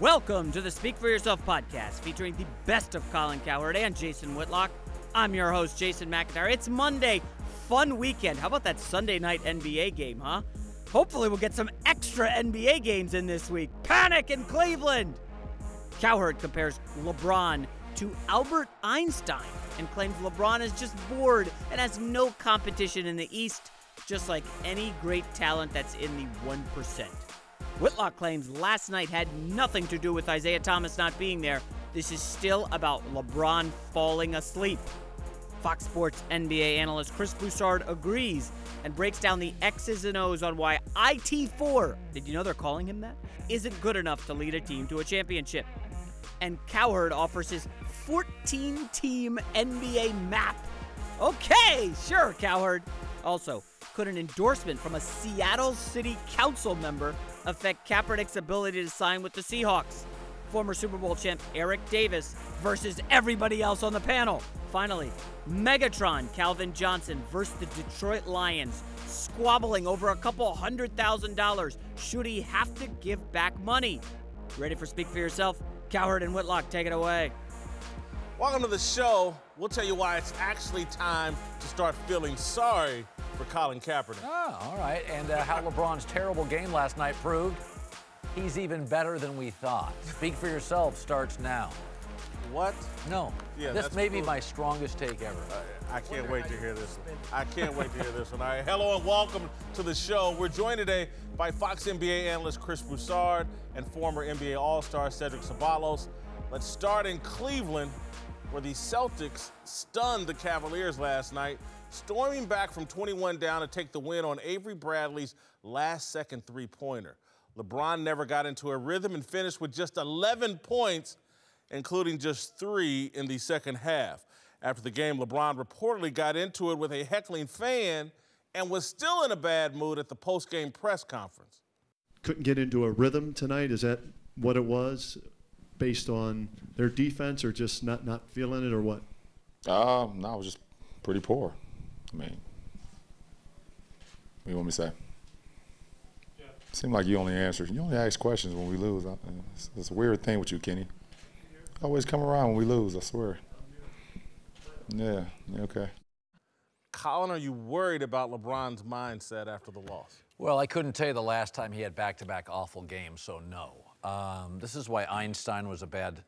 Welcome to the Speak For Yourself podcast, featuring the best of Colin Cowherd and Jason Whitlock. I'm your host, Jason McIntyre. It's Monday, fun weekend. How about that Sunday night NBA game, huh? Hopefully we'll get some extra NBA games in this week. Panic in Cleveland! Cowherd compares LeBron to Albert Einstein and claims LeBron is just bored and has no competition in the East, just like any great talent that's in the 1%. Whitlock claims last night had nothing to do with Isaiah Thomas not being there. This is still about LeBron falling asleep. Fox Sports NBA analyst Chris Broussard agrees and breaks down the X's and O's on why IT4, did you know they're calling him that, isn't good enough to lead a team to a championship. And Cowherd offers his 14-team NBA map. Okay, sure, Cowherd. Also, could an endorsement from a Seattle City Council member affect Kaepernick's ability to sign with the Seahawks? Former Super Bowl champ Eric Davis versus everybody else on the panel. Finally, Megatron Calvin Johnson versus the Detroit Lions, squabbling over a couple $100,000. Should he have to give back money? Ready for Speak For Yourself? Cowherd and Whitlock, take it away. Welcome to the show. We'll tell you why it's actually time to start feeling sorry for Colin Kaepernick. Oh, all right. And how LeBron's terrible game last night proved he's even better than we thought. Speak For Yourself starts now. What? No. Yeah, this may be my strongest take ever. I can't wait to hear this one. I can't wait to hear this one. All right, hello and welcome to the show. We're joined today by Fox NBA analyst Chris Broussard and former NBA All-Star Cedric Ceballos. Let's start in Cleveland, where the Celtics stunned the Cavaliers last night, storming back from 21 down to take the win on Avery Bradley's last-second three-pointer. LeBron never got into a rhythm and finished with just 11 points, including just 3 in the second half. After the game, LeBron reportedly got into it with a heckling fan and was still in a bad mood at the post-game press conference. Couldn't get into a rhythm tonight? Is that what it was, based on their defense, or just not feeling it, or what? No, it was just pretty poor. I mean, what do you want me to say? Yeah. Seemed like you only ask questions when we lose. It's a weird thing with you, Kenny. Always come around when we lose, I swear. Yeah, okay. Colin, are you worried about LeBron's mindset after the loss? Well, I couldn't tell you the last time he had back-to-back awful games, so no. This is why Einstein was a bad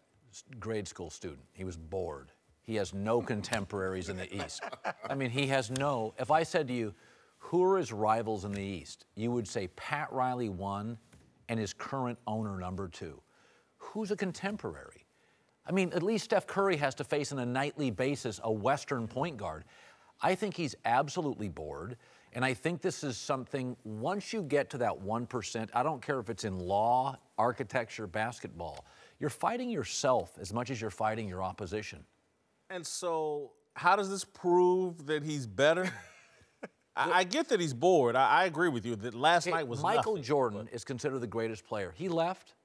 grade school student. He was bored. He has no contemporaries in the East. I mean, he has no. If I said to you, who are his rivals in the East? You would say Pat Riley 1 and his current owner number 2. Who's a contemporary? I mean, at least Steph Curry has to face on a nightly basis a Western point guard. I think he's absolutely bored, and I think this is something, once you get to that 1%, I don't care if it's in law, architecture, basketball, you're fighting yourself as much as you're fighting your opposition. And so how does this prove that he's better? I get that he's bored. I agree with you that last night was Michael nothing, Jordan is considered the greatest player. He left.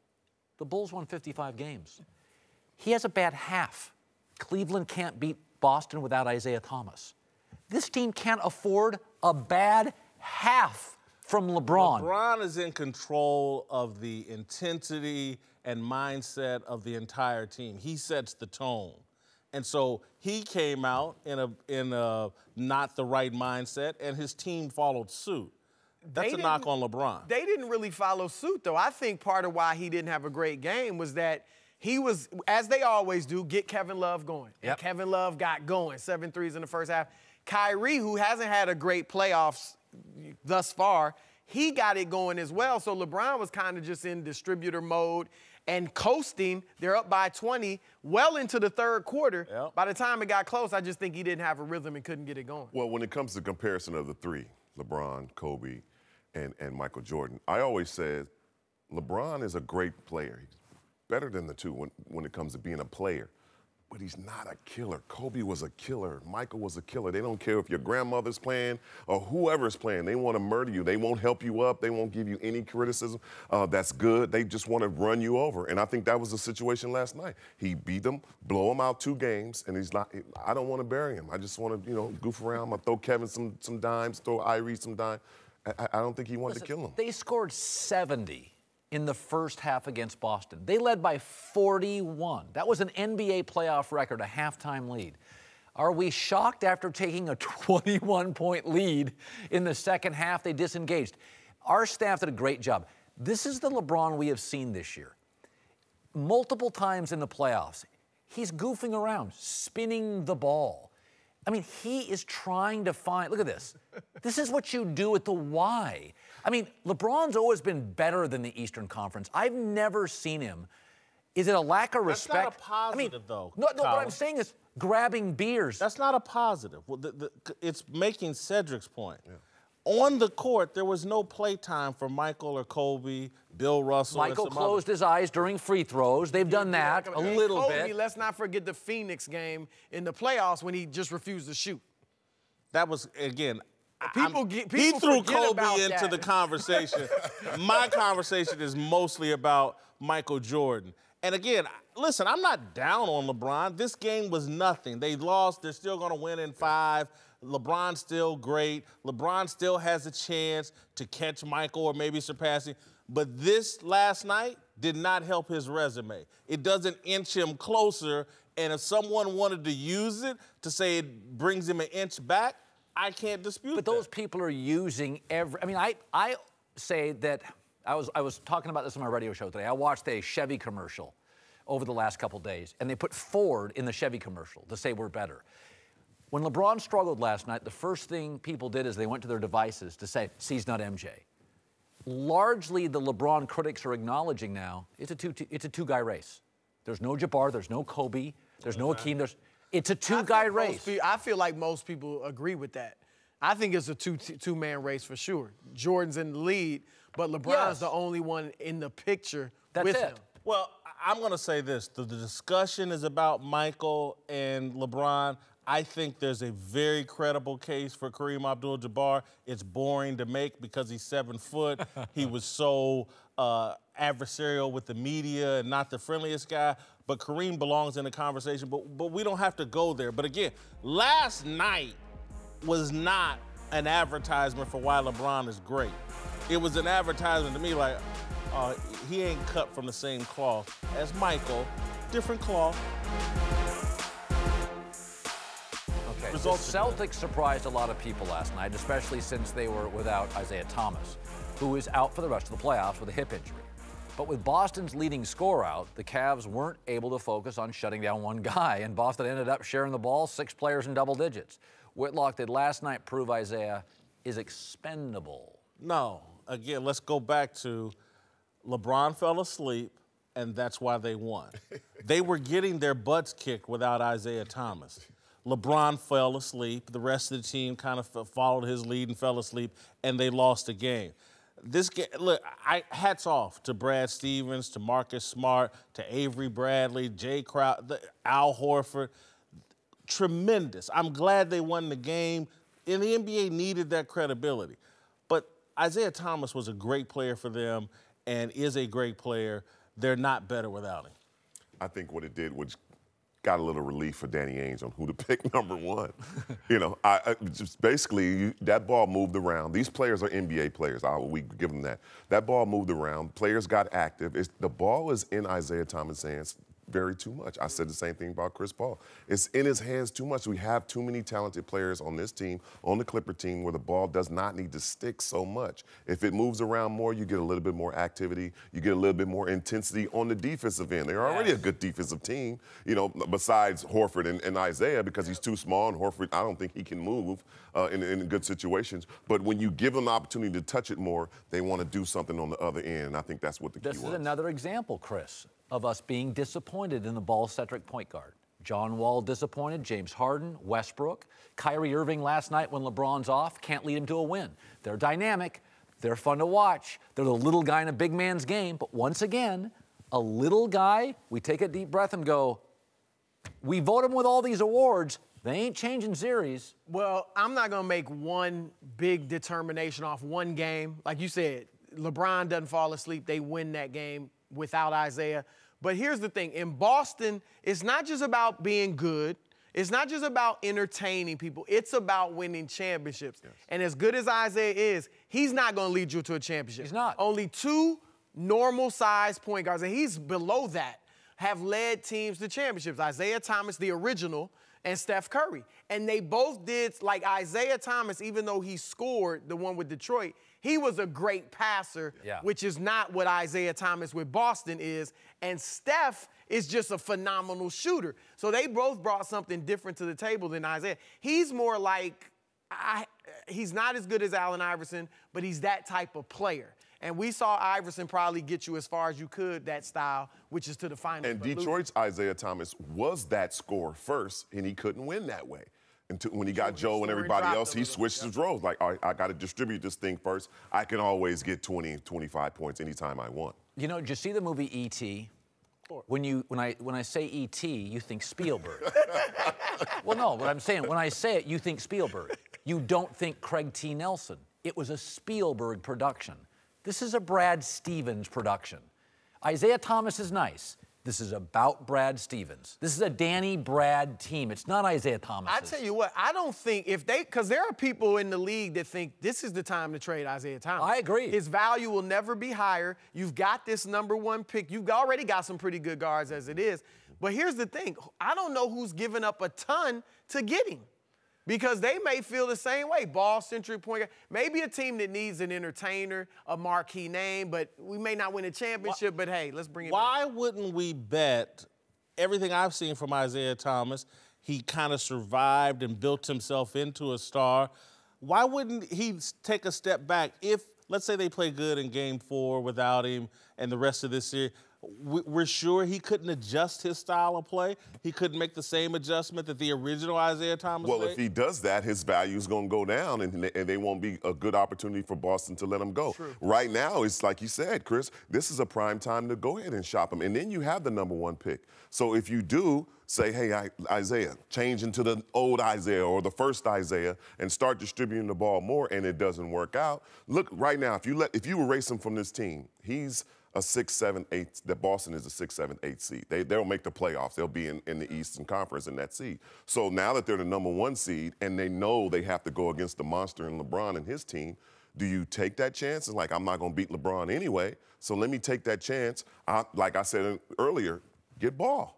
The Bulls won 55 games. He has a bad half. Cleveland can't beat Boston without Isaiah Thomas. This team can't afford a bad half from LeBron. LeBron is in control of the intensity and mindset of the entire team. He sets the tone. And so he came out in a not the right mindset, and his team followed suit. That's a knock on LeBron. They didn't really follow suit, though. I think part of why he didn't have a great game was that he was, as they always do, get Kevin Love going. Yep. And Kevin Love got going, 7 threes in the first half. Kyrie, who hasn't had a great playoffs thus far, he got it going as well. So LeBron was kind of just in distributor mode and coasting. They're up by 20 well into the third quarter. Yep. By the time it got close, I just think he didn't have a rhythm and couldn't get it going. Well, when it comes to comparison of the three, LeBron, Kobe, and Michael Jordan, I always said LeBron is a great player. He's better than the two when it comes to being a player. But he's not a killer. Kobe was a killer. Michael was a killer. They don't care if your grandmother's playing or whoever's playing. They want to murder you. They won't help you up. They won't give you any criticism that's good. They just want to run you over. And I think that was the situation last night. He beat them, blow them out 2 games, and he's not. I don't want to bury him. I just want to, goof around. I'm going to throw Kevin some dimes, throw Irie some dimes. I don't think he wanted to kill him. They scored 70 in the first half against Boston. They led by 41. That was an NBA playoff record, a halftime lead. Are we shocked after taking a 21-point lead in the second half? They disengaged. Our staff did a great job. This is the LeBron we have seen this year. Multiple times in the playoffs, he's goofing around, spinning the ball. I mean, he is trying to find, look at this. This is what you do at the Y. I mean, LeBron's always been better than the Eastern Conference. I've never seen him. Is it a lack of respect? That's not a positive, though. No, what I'm saying is grabbing beers. That's not a positive. Well, it's making Cedric's point. Yeah. On the court, there was no play time for Michael or Kobe, Bill Russell. Michael closed his eyes during free throws. They've done that a little Kobe, bit. Let's not forget the Phoenix game in the playoffs when he just refused to shoot. That was, again, he threw Kobe into the conversation. My conversation is mostly about Michael Jordan. And again, listen, I'm not down on LeBron. This game was nothing. They lost. They're still going to win in 5. LeBron's still great. LeBron still has a chance to catch Michael or maybe surpass him. But this last night did not help his resume. It doesn't inch him closer. And if someone wanted to use it to say it brings him an inch back, I can't dispute that. But those people are using every. I mean, I say that I was talking about this on my radio show today. I watched a Chevy commercial over the last couple days, and they put Ford in the Chevy commercial to say we're better. When LeBron struggled last night, the first thing people did is they went to their devices to say, see, he's not MJ. Largely, the LeBron critics are acknowledging now it's a two-guy race. There's no Jabbar, there's no Kobe, there's no Akeem. It's a two-guy race. I feel like most people agree with that. I think it's a two-man race for sure. Jordan's in the lead, but LeBron's the only one in the picture with him. Well, I'm going to say this. The discussion is about Michael and LeBron. I think there's a very credible case for Kareem Abdul-Jabbar. It's boring to make because he's 7 foot. He was so adversarial with the media and not the friendliest guy. But Kareem belongs in the conversation. But we don't have to go there. But again, last night was not an advertisement for why LeBron is great. It was an advertisement to me like, he ain't cut from the same cloth as Michael. Different cloth. Okay, the Celtics surprised a lot of people last night, especially since they were without Isaiah Thomas, who is out for the rest of the playoffs with a hip injury. But with Boston's leading scorer out, the Cavs weren't able to focus on shutting down one guy, and Boston ended up sharing the ball, 6 players in double digits. Whitlock did last night prove Isaiah is expendable. No. Again, let's go back to LeBron fell asleep, and that's why they won. They were getting their butts kicked without Isaiah Thomas. LeBron fell asleep. The rest of the team kind of followed his lead and fell asleep, and they lost the game. This game, look, hats off to Brad Stevens, to Marcus Smart, to Avery Bradley, Jay Crowder, Al Horford. Tremendous. I'm glad they won the game, and the NBA needed that credibility. But Isaiah Thomas was a great player for them and is a great player. They're not better without him. I think what it did was got a little relief for Danny Ainge on who to pick #1. You know, I just basically that ball moved around. These players are NBA players. We give them that. That ball moved around. Players got active. The ball is in Isaiah Thomas' hands very too much. I said the same thing about Chris Paul. It's in his hands too much. We have too many talented players on this team, on the Clipper team, where the ball does not need to stick so much. If it moves around more, you get a little bit more activity. You get a little bit more intensity on the defensive end. They're already a good defensive team, you know, besides Horford and Isaiah, because he's too small, and Horford, I don't think he can move in good situations. But when you give them the opportunity to touch it more, they want to do something on the other end, and I think that's what the key was. This is another example, Chris, of us being disappointed in the ball-centric point guard. John Wall disappointed, James Harden, Westbrook. Kyrie Irving last night when LeBron's off can't lead him to a win. They're dynamic. They're fun to watch. They're the little guy in a big man's game. But once again, a little guy, we take a deep breath and go, we vote him with all these awards. They ain't changing series. Well, I'm not going to make one big determination off one game. Like you said, LeBron doesn't fall asleep. They win that game without Isaiah. But here's the thing. In Boston, it's not just about being good. It's not just about entertaining people. It's about winning championships. Yes. And as good as Isaiah is, he's not going to lead you to a championship. He's not. Only 2 normal-sized point guards, and he's below that, have led teams to championships. Isaiah Thomas, the original, and Steph Curry. And they both did, like Isaiah Thomas, even though he scored the one with Detroit, he was a great passer, which is not what Isaiah Thomas with Boston is. And Steph is just a phenomenal shooter. So they both brought something different to the table than Isaiah. He's more like, he's not as good as Allen Iverson, but he's that type of player. And we saw Iverson probably get you as far as you could, that style, which is to the finals. And Detroit's Isaiah Thomas was that scorer first, and he couldn't win that way. Until when he got Joe and everybody else, he switched his roles. Like, all right, I got to distribute this thing first. I can always get 20, 25 points anytime I want. You know, did you see the movie E.T.? When I say E.T., you think Spielberg. Well, no, what I'm saying, when I say it, you think Spielberg. You don't think Craig T. Nelson. It was a Spielberg production. This is a Brad Stevens production. Isaiah Thomas is nice. This is about Brad Stevens. This is a Danny Brad team. It's not Isaiah Thomas. I tell you what, I don't think because there are people in the league that think this is the time to trade Isaiah Thomas. I agree. His value will never be higher. You've got this #1 pick. You've already got some pretty good guards as it is. But here's the thing. I don't know who's giving up a ton to get him. Because they may feel the same way, ball-centric point guard. Maybe a team that needs an entertainer, a marquee name, but we may not win a championship, but hey, let's bring it back. Why wouldn't we bet everything I've seen from Isaiah Thomas, he kind of survived and built himself into a star. Why wouldn't he take a step back if, let's say they play good in Game 4 without him and the rest of this series? We're sure he couldn't adjust his style of play? He couldn't make the same adjustment that the original Isaiah Thomas made? Well, if he does that, his value is going to go down, and they won't be a good opportunity for Boston to let him go. True. Right now, it's like you said, Chris, this is a prime time to go ahead and shop him. And then you have the #1 pick. So if you do say, hey, Isaiah, change into the old Isaiah or the first Isaiah and start distributing the ball more, and it doesn't work out, look, right now, if you erase him from this team, he's a 6, 7, 8, that Boston is a 6, 7, 8 seed. They'll make the playoffs. They'll be in the Eastern Conference in that seed. So now that they're the #1 seed and they know they have to go against the monster and LeBron and his team, do you take that chance? It's like, I'm not going to beat LeBron anyway, so let me take that chance. Like I said earlier, get Ball.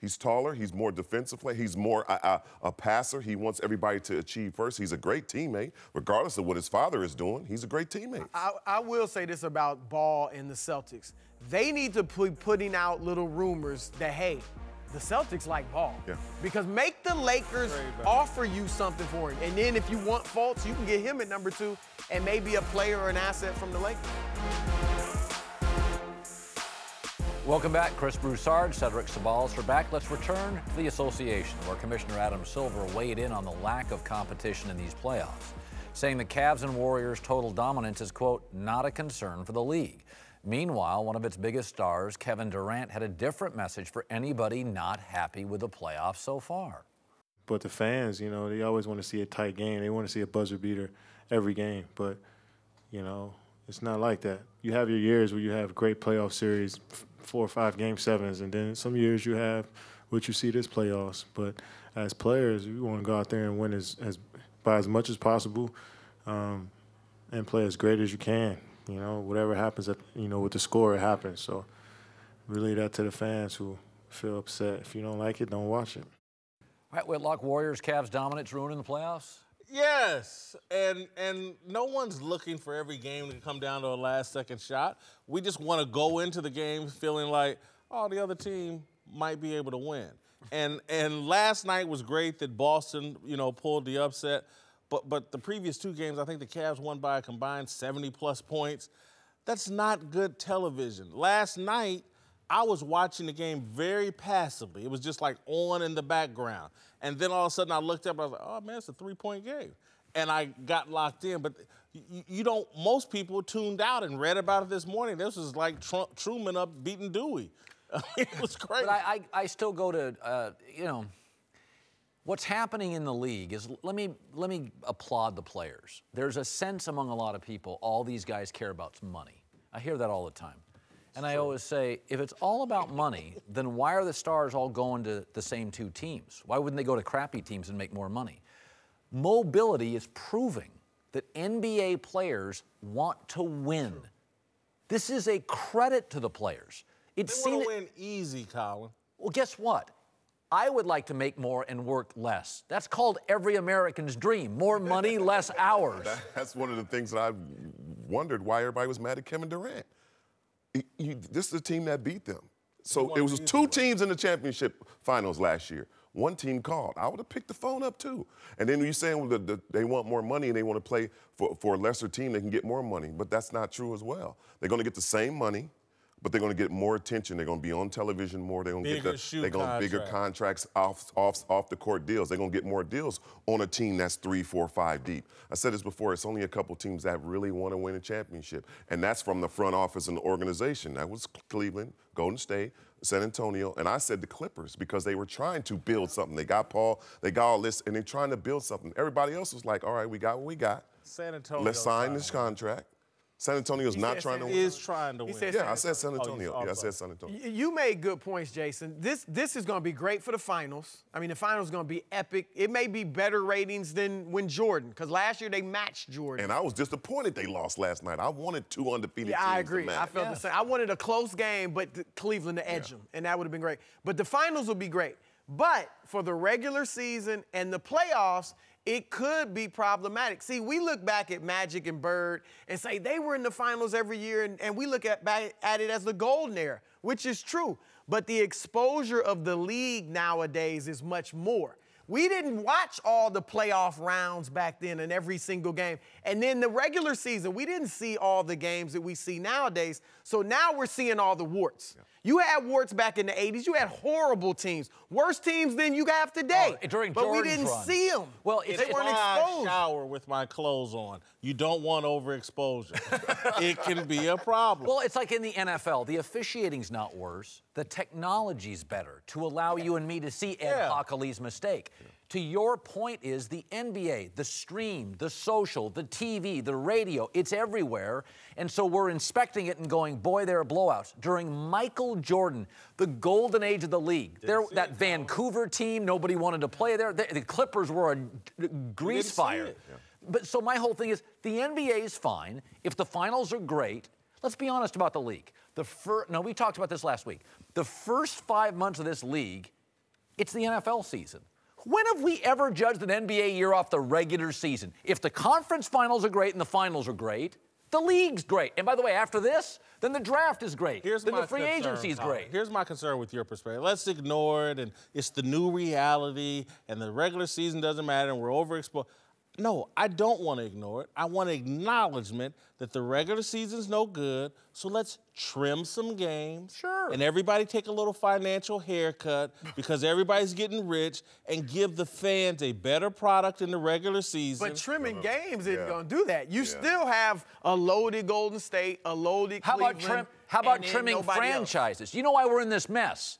He's taller. He's more defensive play. He's more a passer. He wants everybody to achieve first. He's a great teammate, regardless of what his father is doing. He's a great teammate. I will say this about Ball and the Celtics. They need to be putting out little rumors that, hey, the Celtics like Ball. Yeah. Because make the Lakers offer you something for him. And then if you want Fultz, you can get him at #2 and maybe a player or an asset from the Lakers. Welcome back. Chris Broussard, Cedric Sabalos are back. Let's return to the association, where Commissioner Adam Silver weighed in on the lack of competition in these playoffs, saying the Cavs and Warriors' total dominance is, quote, not a concern for the league. Meanwhile, one of its biggest stars, Kevin Durant, had a different message for anybody not happy with the playoffs so far. But the fans, you know, they always want to see a tight game. They want to see a buzzer beater every game. But, you know, it's not like that. You have your years where you have great playoff series, 4 or 5 Game 7s, and then some years you have what you see this playoffs. But as players, you want to go out there and win by as much as possible, and play as great as you can. You know, whatever happens, with the score, it happens. So relay that to the fans who feel upset. If you don't like it, don't watch it. All right, Whitlock, Warriors, Cavs dominance ruining the playoffs? Yes, and no one's looking for every game to come down to a last-second shot. We just want to go into the game feeling like, oh, the other team might be able to win. And last night was great that Boston, pulled the upset. But the previous 2 games, I think the Cavs won by a combined 70-plus points. That's not good television. Last night, I was watching the game very passively. It was just like on in the background. And then all of a sudden I looked up and I was like, oh, man, it's a 3-point game. And I got locked in. But most people tuned out and read about it this morning. This was like Truman up beating Dewey. It was crazy. But I still go to, what's happening in the league is, let me applaud the players. There's a sense among a lot of people, all these guys care about money. I hear that all the time. And I always say, if it's all about money, then why are the stars all going to the same 2 teams? Why wouldn't they go to crappy teams and make more money? Mobility is proving that NBA players want to win. This is a credit to the players. They want to win easy, Colin. Well, guess what? I would like to make more and work less. That's called every American's dream. More money, less hours. That's one of the things that I wondered why everybody was mad at Kevin Durant. This is a team that beat them. So it was 2 teams in the championship finals last year. 1 team called. I would have picked the phone up too. And then you're saying they want more money and they want to play for a lesser team, they can get more money. But that's not true as well. They're going to get the same money, but they're going to get more attention. They're going to be on television more. They're going to get bigger contracts, off the court deals. They're going to get more deals on a team that's 3, 4, 5 deep. I said this before. It's only a couple teams that really want to win a championship, and that's from the front office and the organization. That was Cleveland, Golden State, San Antonio, and I said the Clippers because they were trying to build something. They got Paul, they got all this, and they're trying to build something. Everybody else was like, all right, we got what we got. San Antonio. Let's sign this contract. San Antonio's not trying to win. He is trying to win. Yeah, I said San Antonio. I said San Antonio. You made good points, Jason. This is going to be great for the finals. I mean, the finals is going to be epic. It may be better ratings than when Jordan, because last year they matched Jordan. And I was disappointed they lost last night. I wanted 2 undefeated teams. I agree. To match. I felt the same. I wanted a close game, but Cleveland to edge them, and that would have been great. But the finals will be great. But for the regular season and the playoffs, it could be problematic. See, we look back at Magic and Bird and say they were in the finals every year, and we look at it as the golden era, which is true. But the exposure of the league nowadays is much more. We didn't watch all the playoff rounds back then in every single game. And then the regular season, we didn't see all the games that we see nowadays. So now we're seeing all the warts. Yeah. You had warts back in the 80s. You had horrible teams. Worse teams than you have today. During but Jordan's we didn't run. see them. Well, they weren't exposed. I shower with my clothes on. You don't want overexposure. It can be a problem. Well, it's like in the NFL. The officiating's not worse. The technology's better to allow you and me to see Ed Hockley's mistake. To your point is the NBA, the stream, the social, the TV, the radio, it's everywhere. And so we're inspecting it and going, boy, there are blowouts. During Michael Jordan, the golden age of the league, that Vancouver team, nobody wanted to play there. The Clippers were a grease fire. But so my whole thing is the NBA is fine. If the finals are great, let's be honest about the league. We talked about this last week. The first 5 months of this league, it's the NFL season. When have we ever judged an NBA year off the regular season? If the conference finals are great and the finals are great, the league's great. And by the way, after this, then the draft is great. Then the free agency is great. Here's my concern with your perspective. Let's ignore it, and it's the new reality, and the regular season doesn't matter, and we're overexposed. No, I don't want to ignore it. I want acknowledgement that the regular season's no good, so let's trim some games. Sure. And everybody take a little financial haircut because everybody's getting rich, and give the fans a better product in the regular season. But trimming games isn't going to do that. You still have a loaded Golden State, a loaded Cleveland. How about trimming franchises? You know why we're in this mess?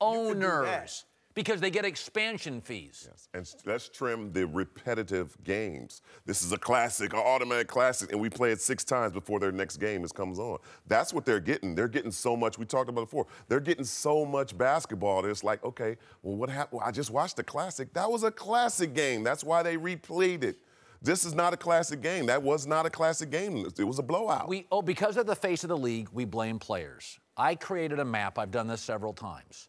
Owners. Because they get expansion fees. Yes. And let's trim the repetitive games. This is a classic, an automatic classic, and we play it 6 times before their next game comes on. That's what they're getting. They're getting so much. We talked about it before. They're getting so much basketball that it's like, okay, well, what happened? Well, I just watched the classic. That was a classic game. That's why they replayed it. This is not a classic game. That was not a classic game. It was a blowout. Because of the face of the league, we blame players. I created a map. I've done this several times.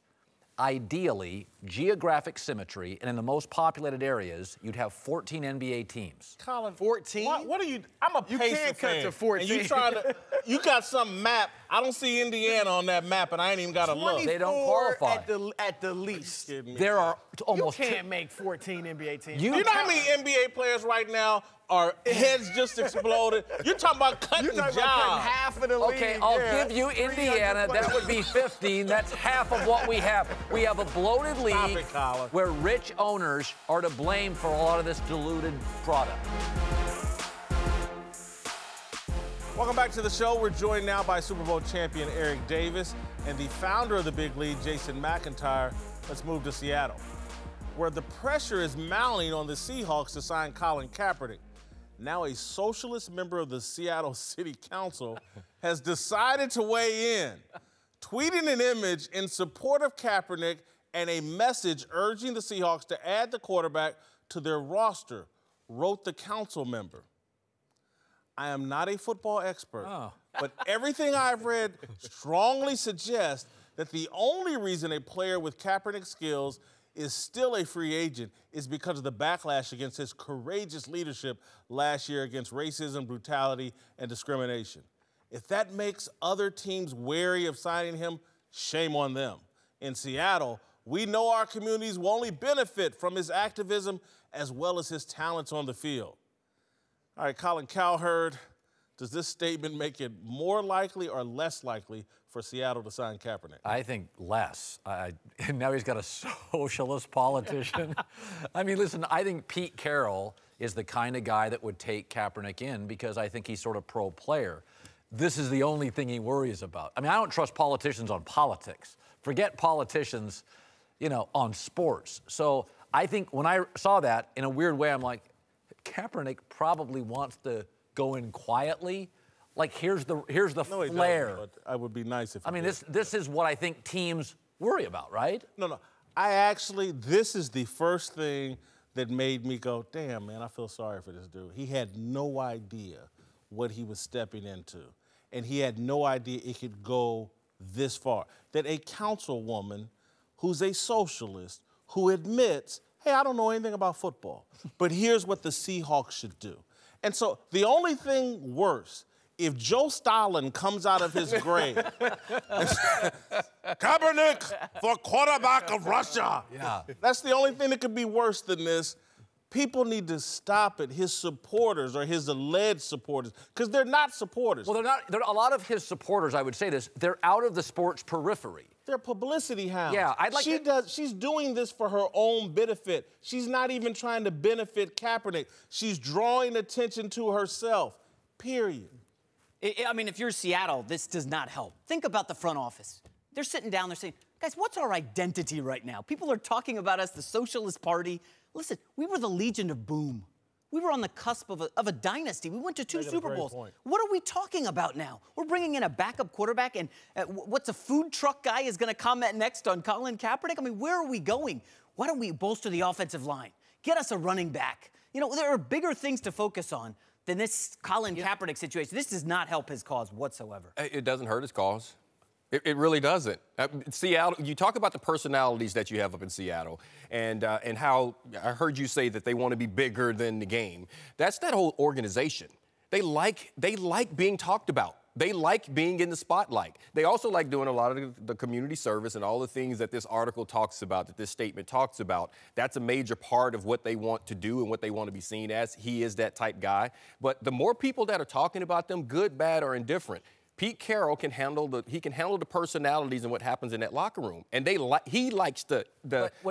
Ideally, geographic symmetry, and in the most populated areas, you'd have 14 NBA teams. Colin, 14? What are you? I'm a Pacer fan. You can't cut to 14. And you trying to? You got some map. I don't see Indiana on that map, and I ain't even got to look. They don't qualify. At the least. There are almost. You can't make 14 NBA teams. You know how many NBA players right now are heads just exploded? You're talking about cutting jobs. Half of the league. Okay, I'll give you Indiana. That would be 15. That's half of what we have. We have a bloated league where rich owners are to blame for a lot of this diluted product. Welcome back to the show. We're joined now by Super Bowl champion Eric Davis and the founder of the big league, Jason McIntyre. Let's move to Seattle, where the pressure is mounting on the Seahawks to sign Colin Kaepernick. Now a socialist member of the Seattle City Council has decided to weigh in, tweeting an image in support of Kaepernick and a message urging the Seahawks to add the quarterback to their roster, wrote the council member. I am not a football expert, But everything I've read strongly suggests that the only reason a player with Kaepernick skills is still a free agent is because of the backlash against his courageous leadership last year against racism, brutality, and discrimination. If that makes other teams wary of signing him, shame on them. In Seattle, we know our communities will only benefit from his activism as well as his talents on the field. All right, Colin Cowherd, does this statement make it more likely or less likely for Seattle to sign Kaepernick? I think less. Now he's got a socialist politician. I mean, listen, I think Pete Carroll is the kind of guy that would take Kaepernick in because I think he's sort of pro-player. This is the only thing he worries about. I mean, I don't trust politicians on politics. Forget politicians, you know, on sports. So I think when I saw that, in a weird way, I'm like, Kaepernick probably wants to go in quietly. Like, here's the No, flair. But I would be nice if. I mean, this is what I think teams worry about, right? No. This is the first thing that made me go, damn, man, I feel sorry for this dude. He had no idea what he was stepping into, and he had no idea it could go this far. That a councilwoman who's a socialist who admits, hey, I don't know anything about football, but here's what the Seahawks should do. And so the only thing worse, if Joe Stalin comes out of his grave and says, Kaepernick for quarterback of Russia. Yeah. That's the only thing that could be worse than this. People need to stop it, his supporters or his alleged supporters, because they're not supporters. Well, they're not. A lot of his supporters, I would say this, they're out of the sports periphery. They're publicity hounds. Yeah, I'd like She's doing this for her own benefit. She's not even trying to benefit Kaepernick. She's drawing attention to herself, period. I mean, if you're Seattle, this does not help. Think about the front office. They're sitting down, they're saying, guys, what's our identity right now? People are talking about us, the Socialist Party. Listen, we were the Legion of Boom. We were on the cusp of a dynasty. We went to 2 Super Bowls. What are we talking about now? We're bringing in a backup quarterback, and what's a food truck guy is going to comment next on Colin Kaepernick? I mean, where are we going? Why don't we bolster the offensive line? Get us a running back. You know, there are bigger things to focus on than this Colin Kaepernick situation. This does not help his cause whatsoever. It doesn't hurt his cause. It really doesn't. Seattle, you talk about the personalities that you have up in Seattle and how I heard you say that they want to be bigger than the game. That's that whole organization. They like being talked about. They like being in the spotlight. They also like doing a lot of the community service and all the things that this article talks about, that this statement talks about. That's a major part of what they want to do and what they want to be seen as. He is that type guy. But the more people that are talking about them, good, bad, or indifferent, Pete Carroll can handle the personalities and what happens in that locker room, and he likes the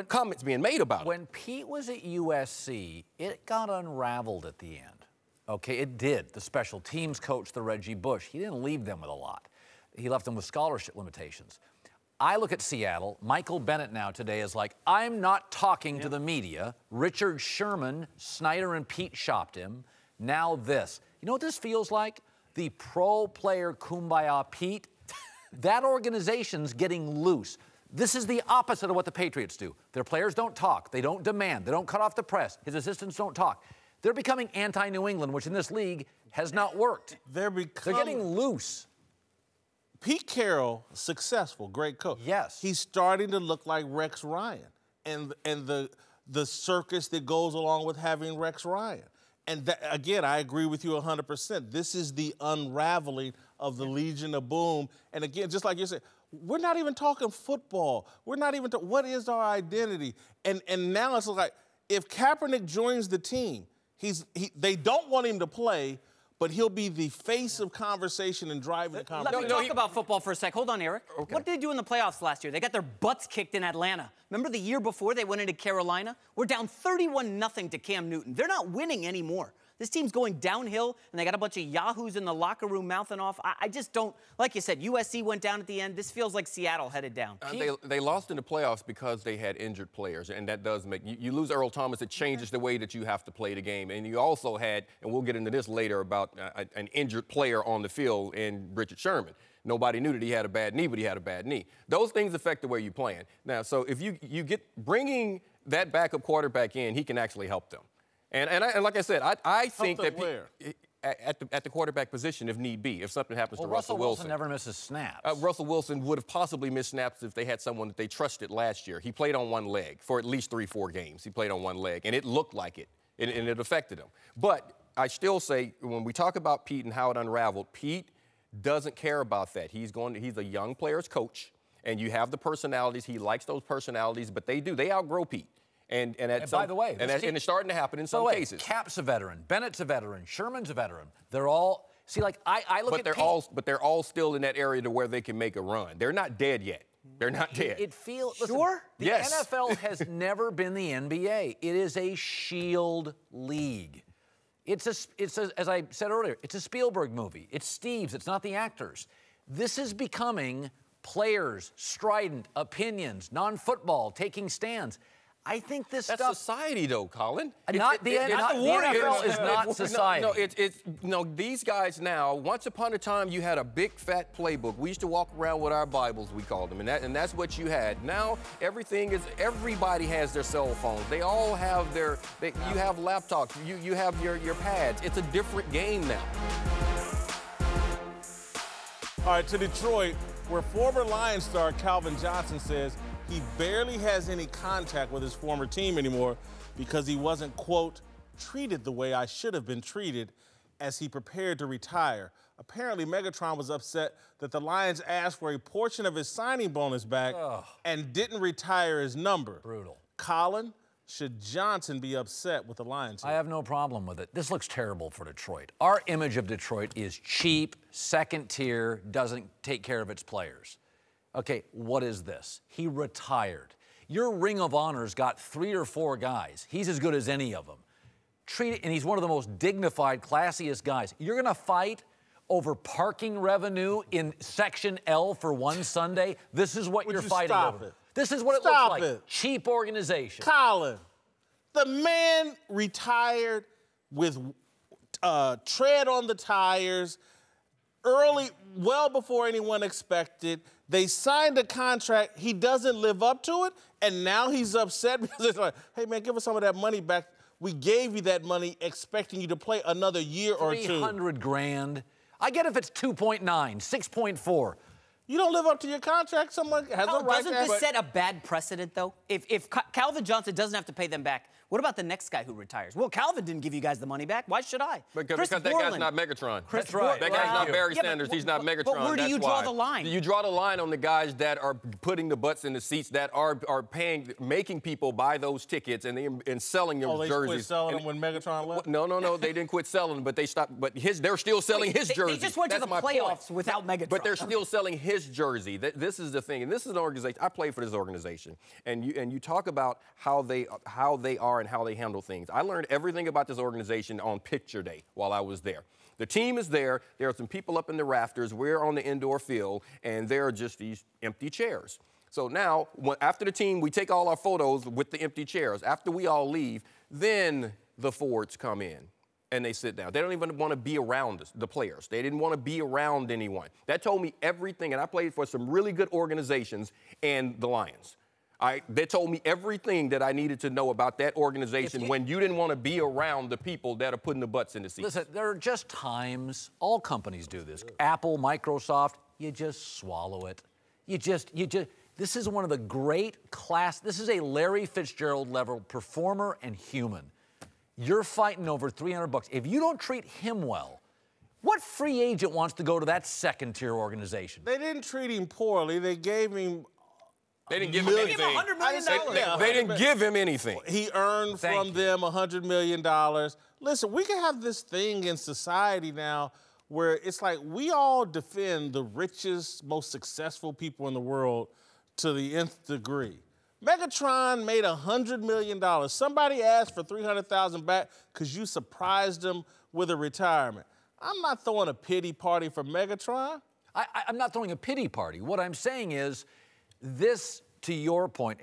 comments being made about it. When Pete was at USC, it got unraveled at the end. Okay, it did. The special teams coach, the Reggie Bush, he didn't leave them with a lot. He left them with scholarship limitations. I look at Seattle. Michael Bennett now today is like, I'm not talking to the media. Richard Sherman, Snyder, and Pete shopped him. Now this. You know what this feels like? The pro-player kumbaya Pete, that organization's getting loose. This is the opposite of what the Patriots do. Their players don't talk. They don't demand. They don't cut off the press. His assistants don't talk. They're becoming anti-New England, which in this league has not worked. They're getting loose. Pete Carroll, successful, great coach. Yes. He's starting to look like Rex Ryan and the circus that goes along with having Rex Ryan. And that, again, I agree with you 100%. This is the unraveling of the Legion of Boom. And again, just like you said, we're not even talking football. We're not even what is our identity? And now it's like, if Kaepernick joins the team, they don't want him to play, but he'll be the face of conversation and driving the conversation. Let me talk about football for a sec. Hold on, Eric. Okay. What did they do in the playoffs last year? They got their butts kicked in Atlanta. Remember the year before they went into Carolina? We're down 31-0 to Cam Newton. They're not winning anymore. This team's going downhill, and they got a bunch of yahoos in the locker room mouthing off. I just don't, like you said, USC went down at the end. This feels like Seattle headed down. They lost in the playoffs because they had injured players, and that does make, you lose Earl Thomas, it changes the way that you have to play the game. And you also had, and we'll get into this later, about an injured player on the field in Richard Sherman. Nobody knew that he had a bad knee, but he had a bad knee. Those things affect the way you're playing. Now, so if you get bringing that backup quarterback in, he can actually help them. And like I said, I think that at the quarterback position if need be, if something happens to Russell Wilson. Never misses snaps. Russell Wilson would have possibly missed snaps if they had someone that they trusted last year. He played on one leg for at least 3-4 games. He played on one leg, and it looked like it, and it affected him. But I still say, when we talk about Pete and how it unraveled, Pete doesn't care about that. He's a young player's coach, and you have the personalities. He likes those personalities, but they outgrow Pete. And by the way, and it's starting to happen in some cases. Cap's a veteran, Bennett's a veteran, Sherman's a veteran. They're all I look at Pete. But they're all still in that area to where they can make a run. They're not dead yet. They're not dead. It feels sure. The yes. NFL has never been the NBA. It is a shield league. It's as I said earlier, it's a Spielberg movie. It's Steve's. It's not the actors. This is becoming players, strident opinions, non-football, taking stands. I think this That's stuff. Society, though, Colin. The NFL is not society. No, these guys now. Once upon a time, you had a big fat playbook. We used to walk around with our Bibles, we called them, and that's what you had. Now everybody has their cell phones. They all have you have laptops. You have your pads. It's a different game now. All right, to Detroit, where former Lions star Calvin Johnson says he barely has any contact with his former team anymore because he wasn't, quote, treated the way I should have been treated as he prepared to retire. Apparently, Megatron was upset that the Lions asked for a portion of his signing bonus back and didn't retire his number. Brutal. Colin, should Johnson be upset with the Lions here? I have no problem with it. This looks terrible for Detroit. Our image of Detroit is cheap, second tier, doesn't take care of its players. Okay, what is this? He retired. Your Ring of Honor's got 3 or 4 guys. He's as good as any of them. And he's one of the most dignified, classiest guys. You're going to fight over parking revenue in Section L for one Sunday? This is what you're fighting over. This is what it looks like. It. Cheap organization. Colin, the man retired with tread on the tires early, well before anyone expected. They signed a contract. He doesn't live up to it, and now he's upset because it's like, hey, man, give us some of that money back. We gave you that money expecting you to play another year or two. $300,000. I get if it's 2.9, 6.4. You don't live up to your contract. Someone has a right to. Doesn't this set a bad precedent, though? If Calvin Johnson doesn't have to pay them back, what about the next guy who retires? Well, Calvin didn't give you guys the money back. Why should I? Because that guy's not Megatron. That's right. That guy's not Barry Sanders. He's not Megatron. But where do you draw the line? You draw the line on the guys that are putting the butts in the seats, that are making people buy those tickets and selling their jerseys. They quit selling them when Megatron left? No, they didn't quit selling them, but they stopped. But they're still selling his jersey. They just went to the playoffs without Megatron. But they're still selling his jersey. This is the thing, and this is an organization. I play for this organization, and you talk about how they are and how they handle things. I learned everything about this organization on picture day while I was there. The team is there. There are some people up in the rafters. We're on the indoor field, and there are just these empty chairs. So now, after the team, we take all our photos with the empty chairs. After we all leave, then the forwards come in, and they sit down. They don't even want to be around the players. They didn't want to be around anyone. That told me everything, and I played for some really good organizations and the Lions. They told me everything that I needed to know about that organization when you didn't want to be around the people that are putting the butts in the seats. Listen, there are just times, all companies do this. Apple, Microsoft, you just swallow it. This is one of the great this is a Larry Fitzgerald level performer and human. You're fighting over $300. If you don't treat him well, what free agent wants to go to that second-tier organization? They didn't treat him poorly. They gave him... They didn't give him anything. $100 million. They didn't give him anything. He earned from them $100 million. Listen, we can have this thing in society now where it's like we all defend the richest, most successful people in the world to the nth degree. Megatron made $100 million. Somebody asked for $300,000 back because you surprised them with a retirement. I'm not throwing a pity party for Megatron. I'm not throwing a pity party. What I'm saying is, this, to your point,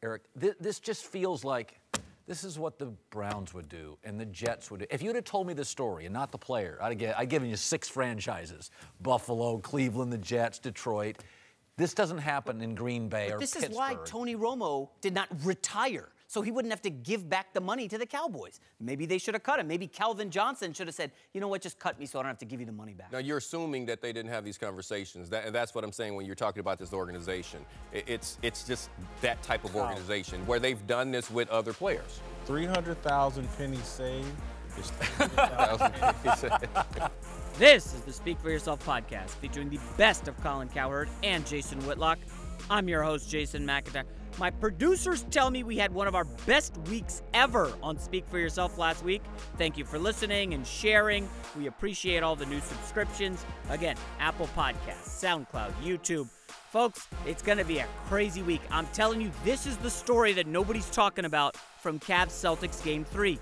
Eric, this just feels like this is what the Browns would do and the Jets would do. If you'd have told me the story and not the player, I'd given you 6 franchises: Buffalo, Cleveland, the Jets, Detroit. This doesn't happen in Green Bay or Pittsburgh. This is why Tony Romo did not retire. so he wouldn't have to give back the money to the Cowboys. Maybe they should have cut him. Maybe Calvin Johnson should have said, you know what, just cut me so I don't have to give you the money back. Now, you're assuming that they didn't have these conversations. That's what I'm saying when you're talking about this organization. It's just that type of organization where they've done this with other players. 300,000 pennies saved. This is the Speak For Yourself podcast featuring the best of Colin Cowherd and Jason Whitlock. I'm your host, Jason McIntyre. My producers tell me we had one of our best weeks ever on Speak For Yourself last week. Thank you for listening and sharing. We appreciate all the new subscriptions. Again, Apple Podcasts, SoundCloud, YouTube. Folks, it's going to be a crazy week. I'm telling you, this is the story that nobody's talking about from Cavs-Celtics Game 3.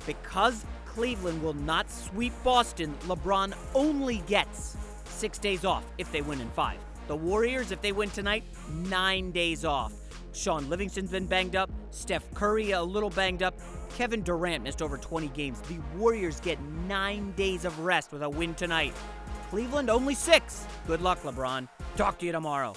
Because Cleveland will not sweep Boston, LeBron only gets 6 days off if they win in 5. The Warriors, if they win tonight, 9 days off. Sean Livingston's been banged up. Steph Curry a little banged up. Kevin Durant missed over 20 games. The Warriors get 9 days of rest with a win tonight. Cleveland only 6. Good luck, LeBron. Talk to you tomorrow.